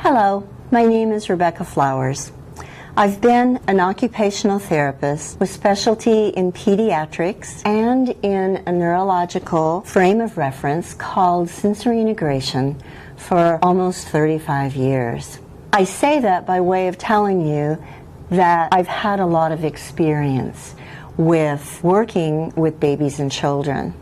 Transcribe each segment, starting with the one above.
Hello, my name is Rebecca Flowers. I've been an occupational therapist with specialty in pediatrics and in a neurological frame of reference called sensory integration for almost 35 years. I say that by way of telling you that I've had a lot of experience with working with babies and children.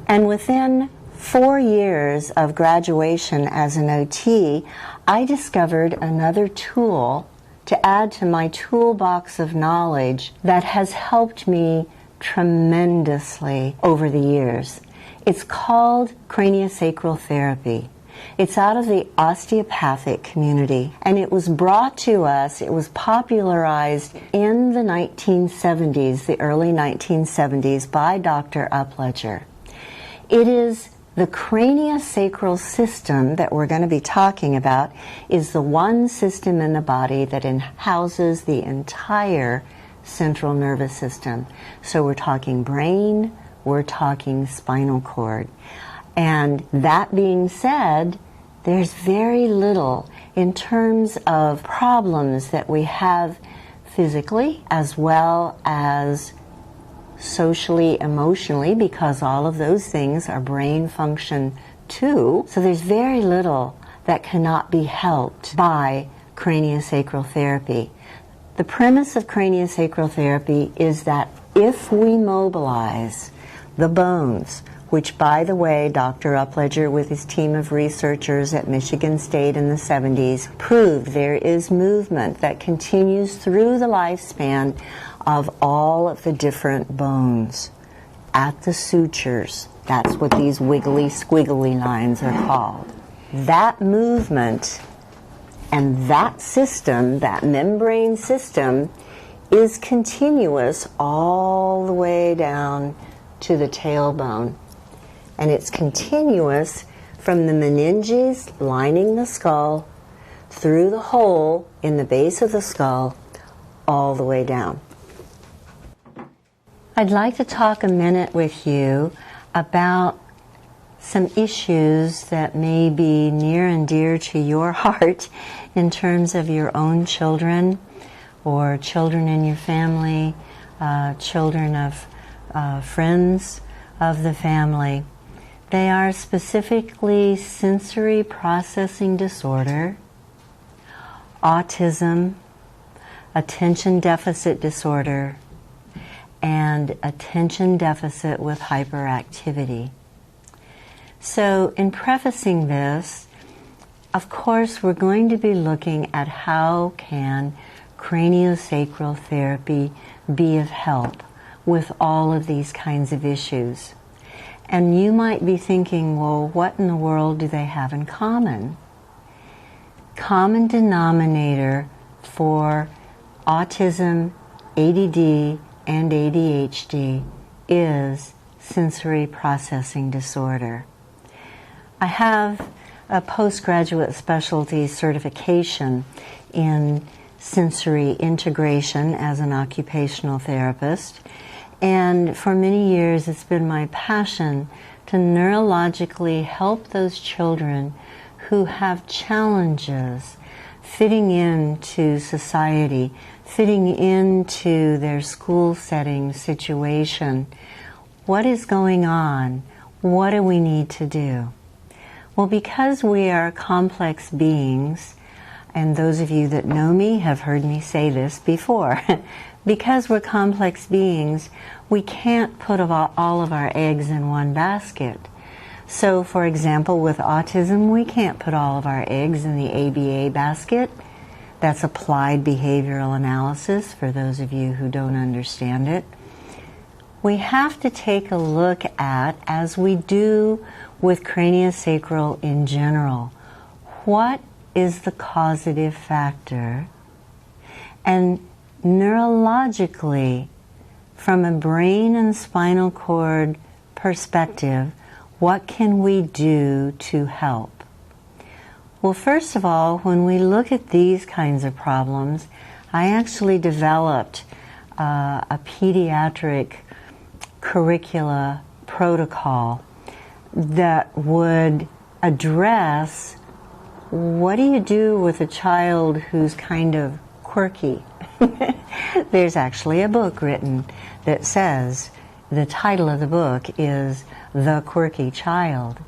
And within 4 years of graduation as an OT, I discovered another tool to add to my toolbox of knowledge that has helped me tremendously over the years. It's called CranioSacral Therapy. It's out of the osteopathic community, and it was brought to us, it was popularized in the 1970s, the early 1970s, by Dr. Upledger. It is the craniosacral system that we're going to be talking about is the one system in the body that houses the entire central nervous system. So we're talking brain, we're talking spinal cord. And that being said, there's very little in terms of problems that we have physically as well as socially, emotionally, because all of those things are brain function too. So there's very little that cannot be helped by craniosacral therapy. The premise of craniosacral therapy is that if we mobilize the bones, which, by the way, Dr. Upledger with his team of researchers at Michigan State in the 70s proved there is movement that continues through the lifespan of all of the different bones at the sutures. That's what these wiggly, squiggly lines are called. That movement and that system, that membrane system, is continuous all the way down to the tailbone. And it's continuous from the meninges lining the skull through the hole in the base of the skull all the way down. I'd like to talk a minute with you about some issues that may be near and dear to your heart in terms of your own children or children in your family, children of friends of the family. They are specifically sensory processing disorder, autism, attention deficit disorder, and attention deficit with hyperactivity. So in prefacing this, of course, we're going to be looking at how can craniosacral therapy be of help with all of these kinds of issues. And you might be thinking, well, what in the world do they have in common? Common denominator for autism, ADD, and ADHD is sensory processing disorder. I have a postgraduate specialty certification in sensory integration as an occupational therapist, and for many years it's been my passion to neurologically help those children who have challenges fitting into society, fitting into their school setting situation. What is going on? What do we need to do? Well, because we are complex beings, and those of you that know me have heard me say this before, because we're complex beings, we can't put all of our eggs in one basket. So, for example, with autism, we can't put all of our eggs in the ABA basket. That's applied behavioral analysis, for those of you who don't understand it. We have to take a look at, as we do with craniosacral in general, what is the causative factor? And neurologically, from a brain and spinal cord perspective, what can we do to help? Well, first of all, when we look at these kinds of problems, I actually developed a pediatric curricula protocol that would address what do you do with a child who's kind of quirky? There's actually a book written that says, the title of the book is The Quirky Child.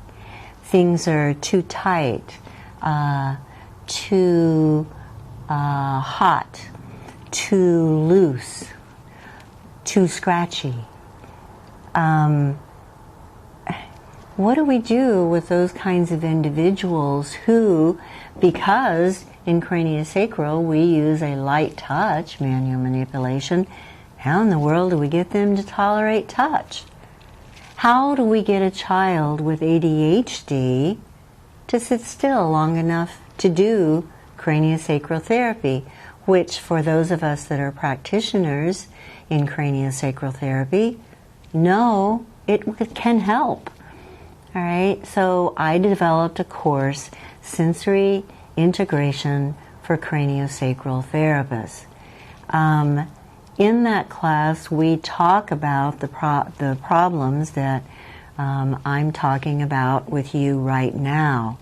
Things are too tight, too hot, too loose, too scratchy. What do we do with those kinds of individuals who, because in craniosacral we use a light touch, manual manipulation, how in the world do we get them to tolerate touch? How do we get a child with ADHD to sit still long enough to do craniosacral therapy, which for those of us that are practitioners in craniosacral therapy know it can help. All right, so I developed a course, Sensory Integration for Craniosacral Therapists. In that class, we talk about the problems that I'm talking about with you right now.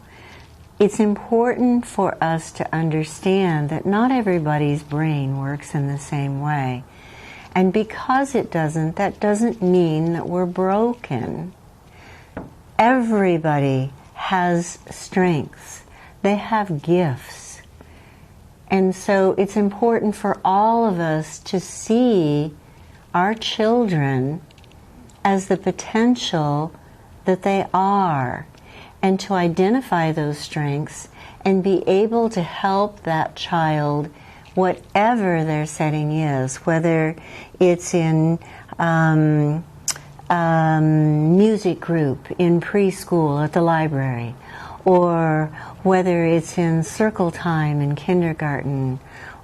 It's important for us to understand that not everybody's brain works in the same way. And because it doesn't, that doesn't mean that we're broken. Everybody has strengths. They have gifts. And so it's important for all of us to see our children as the potential that they are, and to identify those strengths and be able to help that child, whatever their setting is, whether it's in music group in preschool at the library, or whether it's in circle time in kindergarten,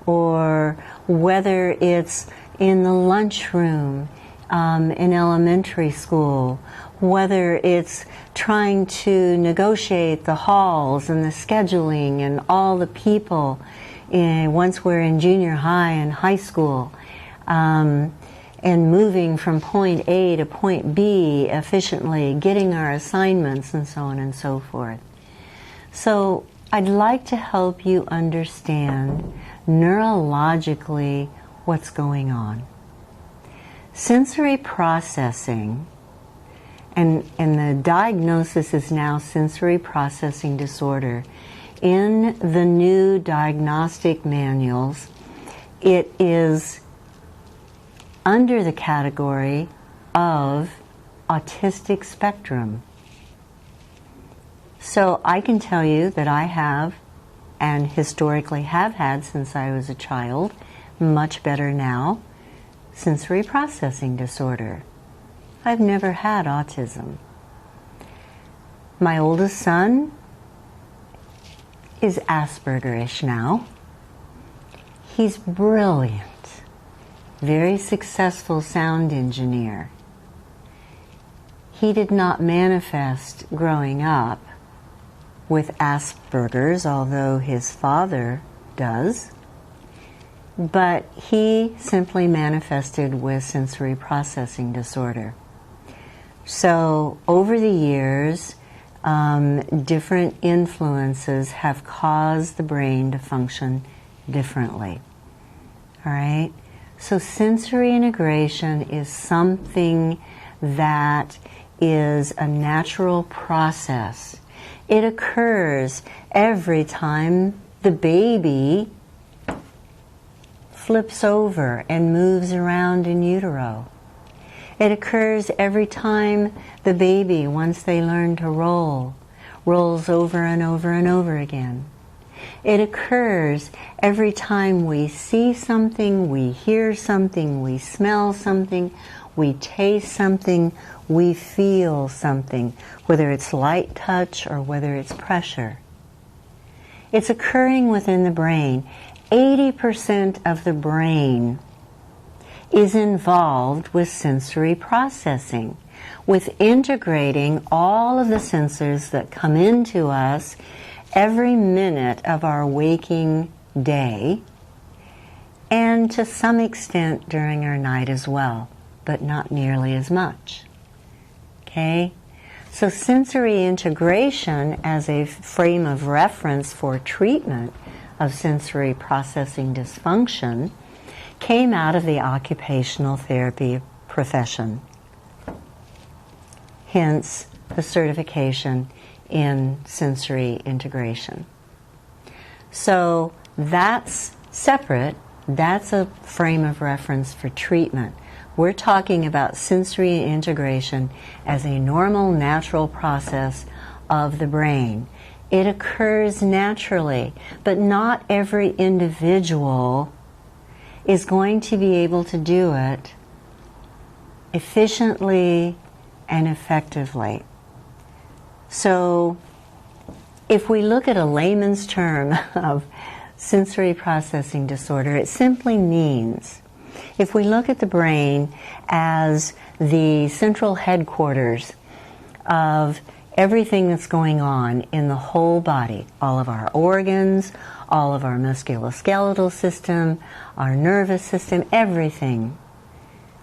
or whether it's in the lunchroom in elementary school, whether it's trying to negotiate the halls and the scheduling and all the people once we're in junior high and high school, and moving from point A to point B efficiently, getting our assignments and so on and so forth. So I'd like to help you understand neurologically what's going on. Sensory processing, and the diagnosis is now sensory processing disorder. In the new diagnostic manuals, it is under the category of autistic spectrum. So I can tell you that I have, and historically have had since I was a child, much better now, sensory processing disorder. I've never had autism. My oldest son is Asperger-ish now. He's brilliant. Very successful sound engineer. He did not manifest growing up with Asperger's, although his father does, but he simply manifested with sensory processing disorder. So over the years, different influences have caused the brain to function differently. All right? So sensory integration is something that is a natural process. It occurs every time the baby flips over and moves around in utero. It occurs every time the baby, once they learn to roll, rolls over and over and over again. It occurs every time we see something, we hear something, we smell something, we taste something, we feel something, whether it's light touch or whether it's pressure. It's occurring within the brain. 80% of the brain is involved with sensory processing, with integrating all of the sensors that come into us every minute of our waking day, and to some extent during our night as well, but not nearly as much. Okay? So sensory integration as a frame of reference for treatment of sensory processing dysfunction came out of the occupational therapy profession. Hence the certification in sensory integration. So that's separate. That's a frame of reference for treatment. We're talking about sensory integration as a normal, natural process of the brain. It occurs naturally, but not every individual is going to be able to do it efficiently and effectively. So if we look at a layman's term of sensory processing disorder, it simply means, if we look at the brain as the central headquarters of everything that's going on in the whole body, all of our organs, all of our musculoskeletal system, our nervous system, everything,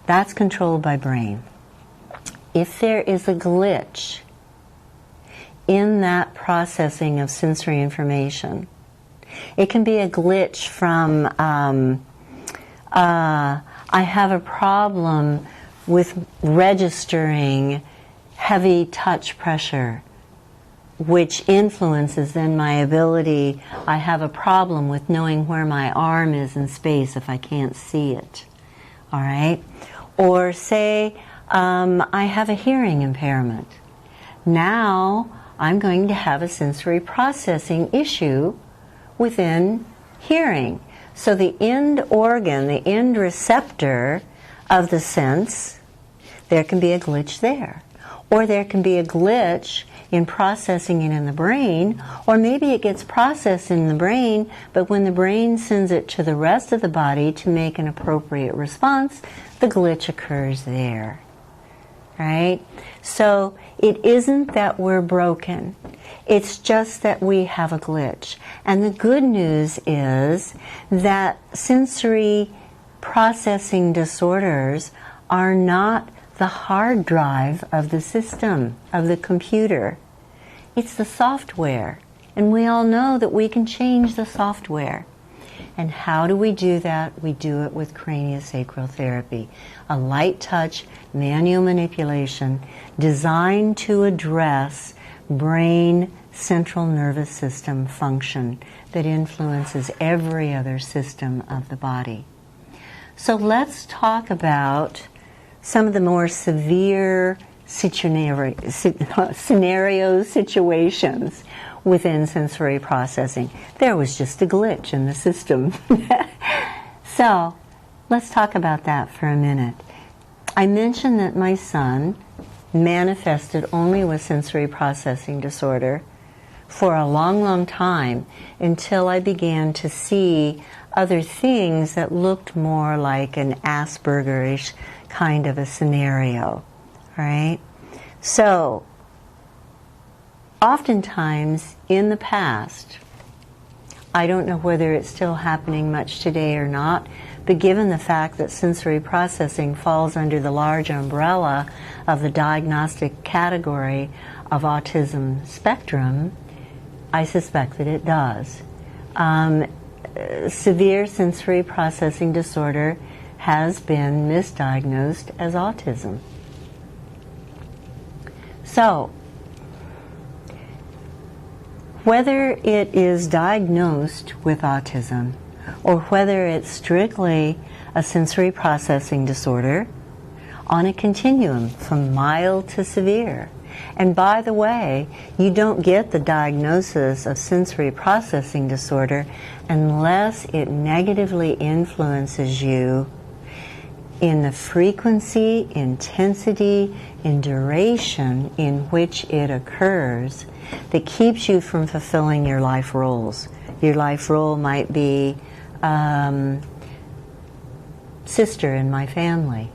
that's controlled by brain. If there is a glitch in that processing of sensory information, it can be a glitch from, I have a problem with registering heavy touch pressure, which influences then my ability. I have a problem with knowing where my arm is in space if I can't see it. All right? Or say I have a hearing impairment. Now I'm going to have a sensory processing issue within hearing. So the end organ, the end receptor of the sense, there can be a glitch there. Or there can be a glitch in processing it in the brain, or maybe it gets processed in the brain, but when the brain sends it to the rest of the body to make an appropriate response, the glitch occurs there. Right? So it isn't that we're broken. It's just that we have a glitch. And the good news is that sensory processing disorders are not the hard drive of the system, of the computer. It's the software. And we all know that we can change the software. And how do we do that? We do it with CranioSacral Therapy, a light touch manual manipulation designed to address brain central nervous system function that influences every other system of the body. So let's talk about some of the more severe situations within sensory processing. There was just a glitch in the system. So let's talk about that for a minute. I mentioned that my son manifested only with sensory processing disorder for a long, long time until I began to see other things that looked more like an Asperger-ish kind of a scenario, right? So, oftentimes in the past, I don't know whether it's still happening much today or not, but given the fact that sensory processing falls under the large umbrella of the diagnostic category of autism spectrum, I suspect that it does. Severe sensory processing disorder has been misdiagnosed as autism. So, whether it is diagnosed with autism or whether it's strictly a sensory processing disorder, on a continuum from mild to severe. And by the way, you don't get the diagnosis of sensory processing disorder unless it negatively influences you in the frequency, intensity, and duration in which it occurs that keeps you from fulfilling your life roles. Your life role might be sister in my family.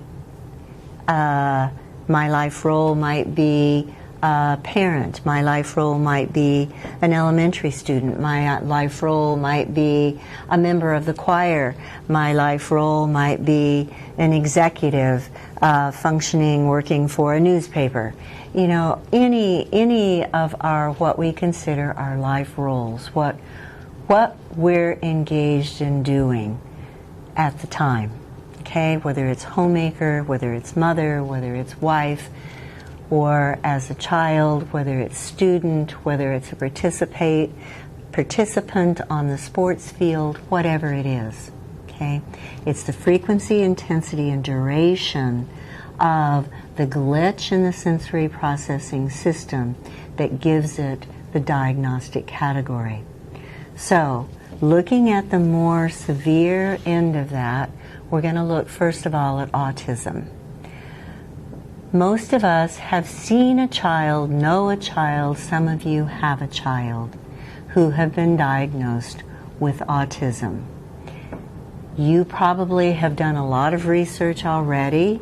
My life role might be parent. My life role might be an elementary student. My life role might be a member of the choir. My life role might be an executive functioning, working for a newspaper. You know, any of our what we consider our life roles, what we're engaged in doing at the time. Okay, whether it's homemaker, whether it's mother, whether it's wife, or as a child, whether it's student, whether it's a participant on the sports field, whatever it is. Okay? It's the frequency, intensity, and duration of the glitch in the sensory processing system that gives it the diagnostic category. So, looking at the more severe end of that, we're going to look first of all at autism. Most of us have seen a child, know a child, some of you have a child who have been diagnosed with autism. You probably have done a lot of research already.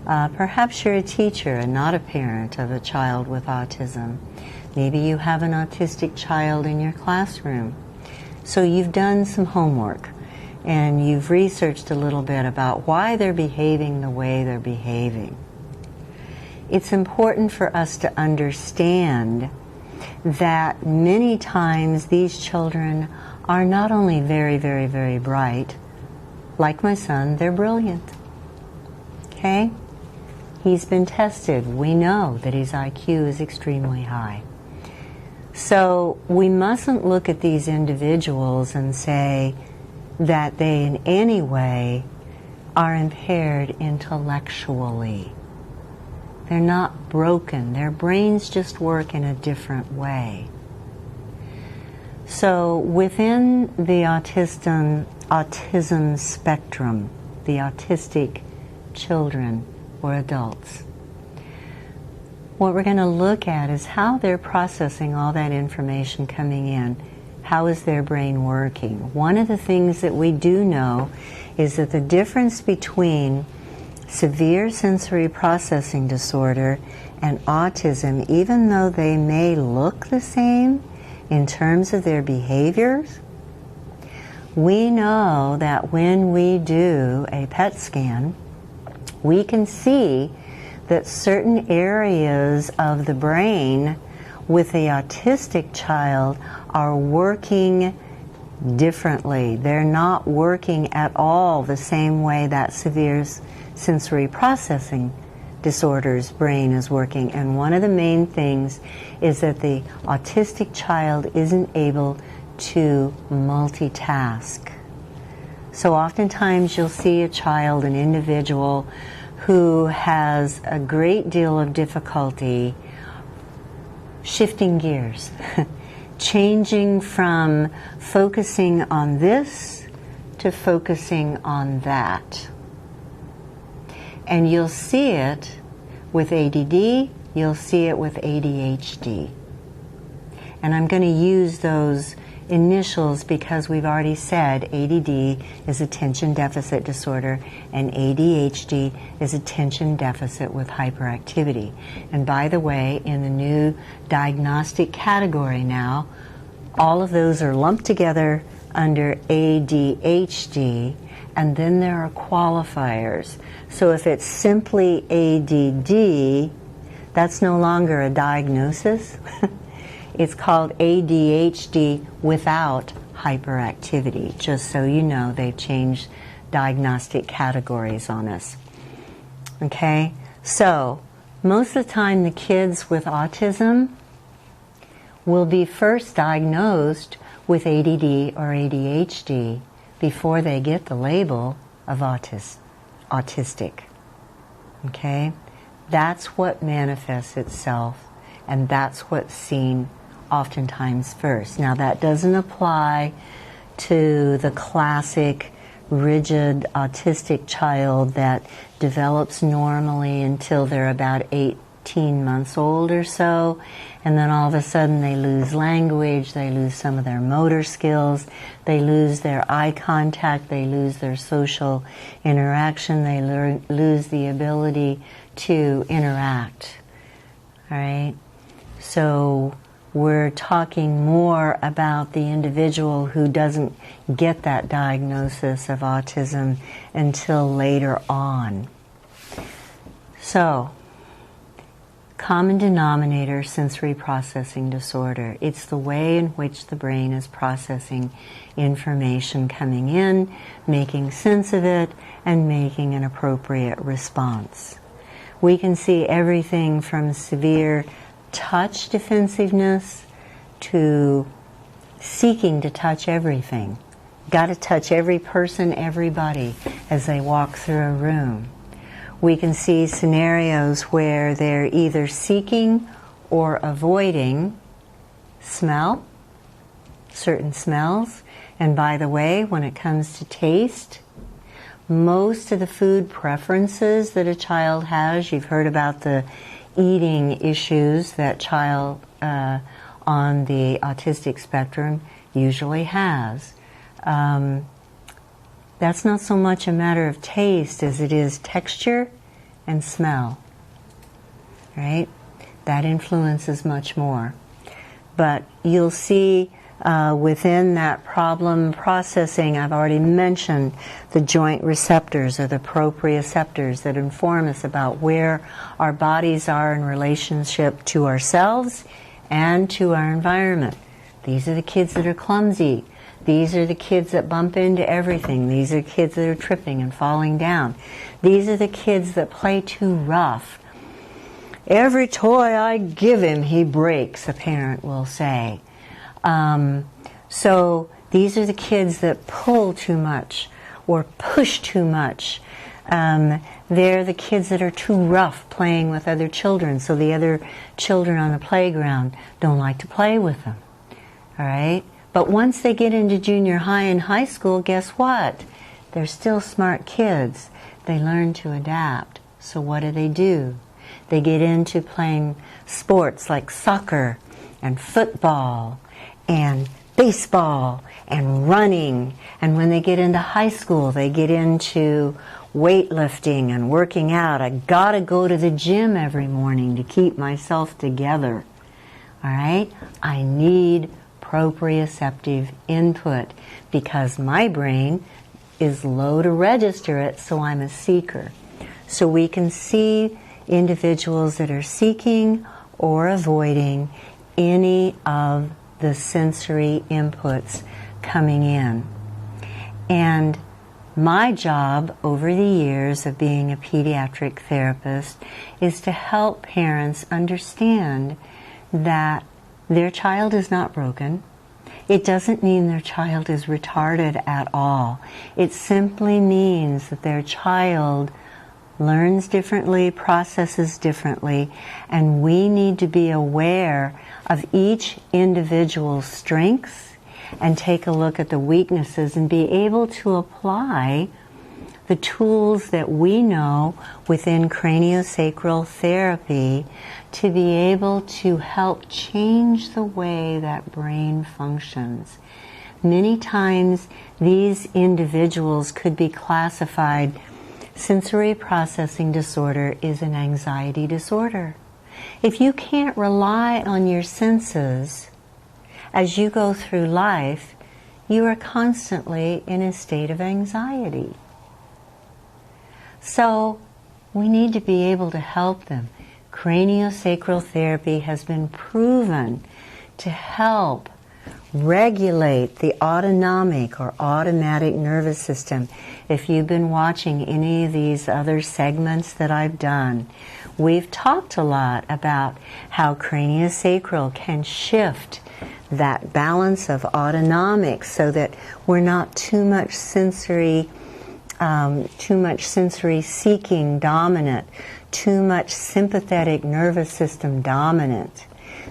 Perhaps you're a teacher and not a parent of a child with autism. Maybe you have an autistic child in your classroom. So you've done some homework and you've researched a little bit about why they're behaving the way they're behaving. It's important for us to understand that many times these children are not only very, very, very bright, like my son, they're brilliant. Okay? He's been tested. We know that his IQ is extremely high. So we mustn't look at these individuals and say that they in any way are impaired intellectually. They're not broken. Their brains just work in a different way. So within the autism spectrum, the autistic children or adults, what we're going to look at is how they're processing all that information coming in. How is their brain working? One of the things that we do know is that the difference between severe sensory processing disorder and autism, even though they may look the same in terms of their behaviors, we know that when we do a PET scan, we can see that certain areas of the brain with the autistic child are working differently. They're not working at all the same way that severe sensory processing disorder's brain is working. And one of the main things is that the autistic child isn't able to multitask. So oftentimes you'll see a child, an individual, who has a great deal of difficulty shifting gears, changing from focusing on this to focusing on that. And you'll see it with ADD, you'll see it with ADHD. And I'm going to use those initials because we've already said ADD is attention deficit disorder and ADHD is attention deficit with hyperactivity. And by the way, in the new diagnostic category now, all of those are lumped together under ADHD, and then there are qualifiers. So if it's simply ADD, that's no longer a diagnosis. It's called ADHD without hyperactivity. Just so you know, they've changed diagnostic categories on us. Okay? So, most of the time the kids with autism will be first diagnosed with ADD or ADHD before they get the label of autistic. Okay? That's what manifests itself, and that's what's seen oftentimes first. Now that doesn't apply to the classic rigid autistic child that develops normally until they're about 18 months old or so, and then all of a sudden they lose language, they lose some of their motor skills, they lose their eye contact, they lose their social interaction, they lose the ability to interact. All right? So we're talking more about the individual who doesn't get that diagnosis of autism until later on. So, common denominator, sensory processing disorder. It's the way in which the brain is processing information coming in, making sense of it, and making an appropriate response. We can see everything from severe touch defensiveness to seeking to touch everything. Got to touch every person, everybody, as they walk through a room. We can see scenarios where they're either seeking or avoiding smell, certain smells. And by the way, when it comes to taste, most of the food preferences that a child has, you've heard about the eating issues that child on the autistic spectrum usually has. That's not so much a matter of taste as it is texture and smell, right? That influences much more. But you'll see within that problem processing, I've already mentioned the joint receptors or the proprioceptors that inform us about where our bodies are in relationship to ourselves and to our environment. These are the kids that are clumsy. These are the kids that bump into everything. These are kids that are tripping and falling down. These are the kids that play too rough. Every toy I give him, he breaks, a parent will say. So these are the kids that pull too much or push too much. They're the kids that are too rough playing with other children, so the other children on the playground don't like to play with them. All right? But once they get into junior high and high school, guess what? They're still smart kids. They learn to adapt. So what do? They get into playing sports like soccer and football and baseball and running. And when they get into high school, they get into weightlifting and working out. I gotta go to the gym every morning to keep myself together. All right? I need proprioceptive input because my brain is low to register it, so I'm a seeker. So we can see individuals that are seeking or avoiding any of the sensory inputs coming in. And my job over the years of being a pediatric therapist is to help parents understand that their child is not broken. It doesn't mean their child is retarded at all. It simply means that their child learns differently, processes differently, and we need to be aware of each individual's strengths and take a look at the weaknesses and be able to apply the tools that we know within CranioSacral Therapy to be able to help change the way that brain functions. Many times these individuals could be classified. Sensory processing disorder is an anxiety disorder. If you can't rely on your senses as you go through life, you are constantly in a state of anxiety. So we need to be able to help them. CranioSacral therapy has been proven to help regulate the autonomic or automatic nervous system. If you've been watching any of these other segments that I've done, we've talked a lot about how craniosacral can shift that balance of autonomic so that we're not too much sensory seeking dominant, too much sympathetic nervous system dominant,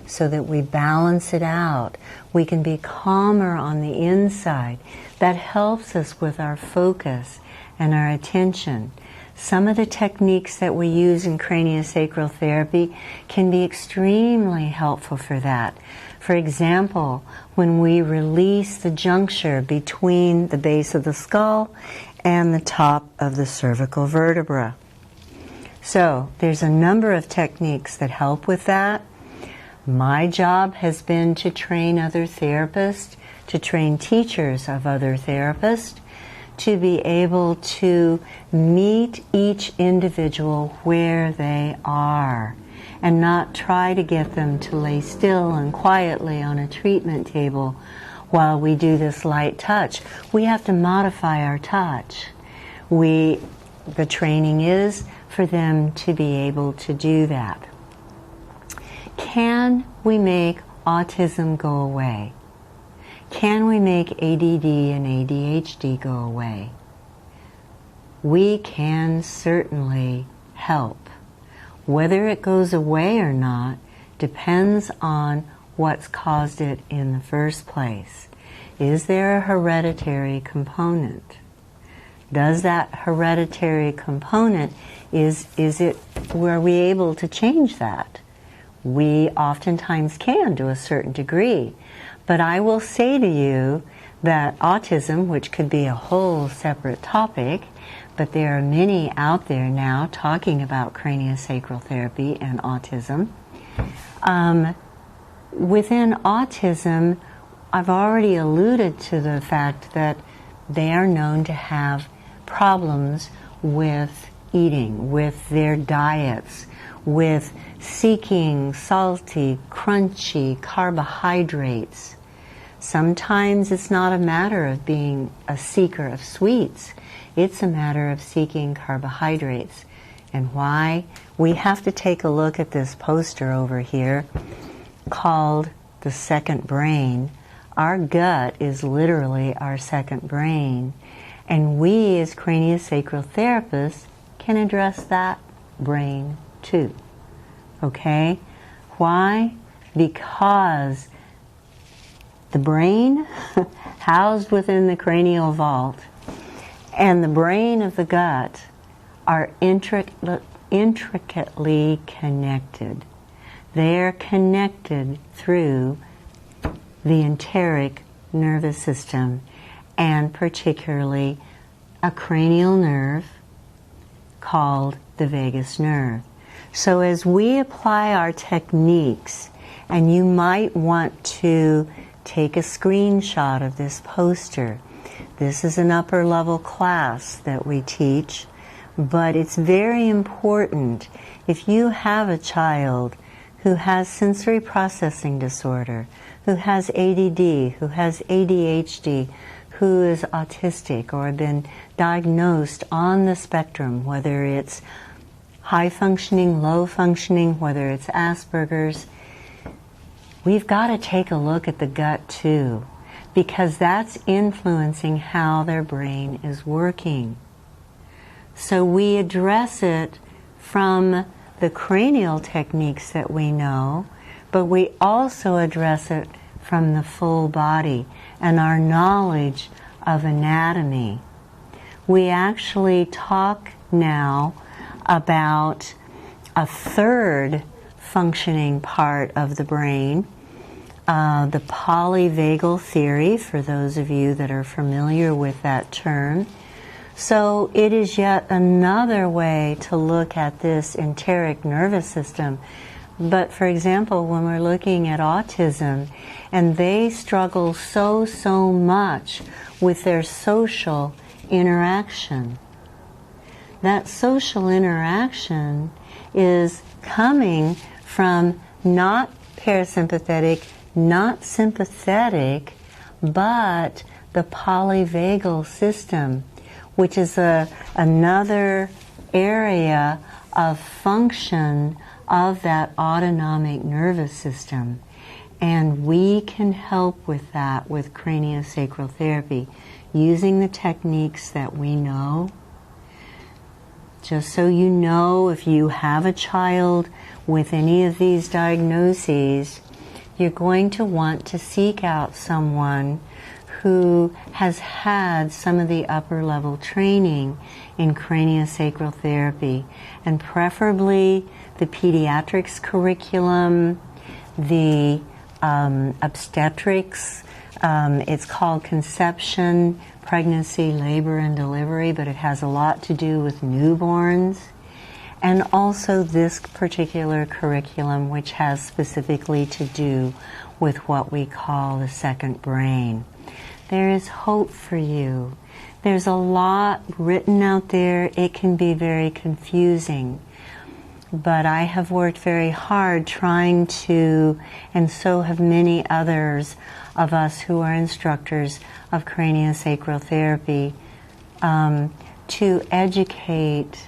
so that we balance it out. We can be calmer on the inside. That helps us with our focus and our attention. Some of the techniques that we use in craniosacral therapy can be extremely helpful for that. For example, when we release the juncture between the base of the skull and the top of the cervical vertebra. So there's a number of techniques that help with that. My job has been to train other therapists, to train teachers of other therapists, to be able to meet each individual where they are and not try to get them to lay still and quietly on a treatment table while we do this light touch. We have to modify our touch. The training is for them to be able to do that. Can we make autism go away? Can we make ADD and ADHD go away? We can certainly help. Whether it goes away or not depends on what's caused it in the first place. Is there a hereditary component? Does that hereditary component, were we able to change that? We oftentimes can to a certain degree. But I will say to you that autism, which could be a whole separate topic, but there are many out there now talking about craniosacral therapy and autism. Within autism, I've already alluded to the fact that they are known to have problems with eating, with their diets, with seeking salty, crunchy carbohydrates. Sometimes it's not a matter of being a seeker of sweets. It's a matter of seeking carbohydrates. And why? We have to take a look at this poster over here called the second brain. Our gut is literally our second brain. And we as craniosacral therapists can address that brain too. Okay? Why? Because the brain housed within the cranial vault and the brain of the gut are intricately connected. They're connected through the enteric nervous system, and particularly a cranial nerve called the vagus nerve. So as we apply our techniques, and you might want to take a screenshot of this poster. This is an upper level class that we teach, but it's very important if you have a child who has sensory processing disorder, who has ADD, who has ADHD, who is autistic or been diagnosed on the spectrum, whether it's high functioning, low functioning, whether it's Asperger's, we've got to take a look at the gut too, because that's influencing how their brain is working. So we address it from the cranial techniques that we know, but we also address it from the full body and our knowledge of anatomy. We actually talk now about a third functioning part of the brain, the Polyvagal Theory, for those of you that are familiar with that term. So it is yet another way to look at this enteric nervous system. But for example, when we're looking at autism, and they struggle so much with their social interaction. That social interaction is coming from not parasympathetic, not sympathetic, but the polyvagal system, which is another area of function of that autonomic nervous system. And we can help with that with craniosacral therapy, using the techniques that we know. Just so you know, if you have a child with any of these diagnoses, you're going to want to seek out someone who has had some of the upper level training in craniosacral therapy, and preferably the pediatrics curriculum, the obstetrics. It's called conception, pregnancy, labor, and delivery, but it has a lot to do with newborns. and also this particular curriculum, which has specifically to do with what we call the second brain. There is hope for you. There's a lot written out there. It can be very confusing. But I have worked very hard trying to, and so have many others of us who are instructors of craniosacral therapy, to educate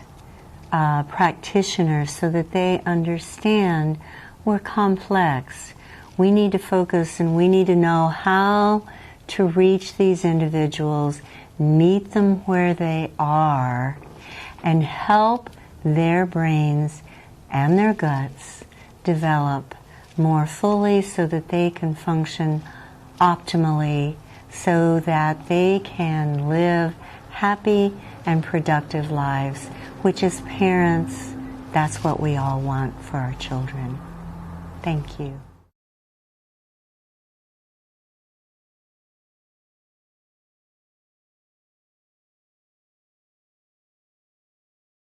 practitioners so that they understand we're complex. We need to focus and we need to know how to reach these individuals, meet them where they are, and help their brains and their guts develop more fully so that they can function optimally, so that they can live happy and productive lives, which as parents, that's what we all want for our children. Thank you.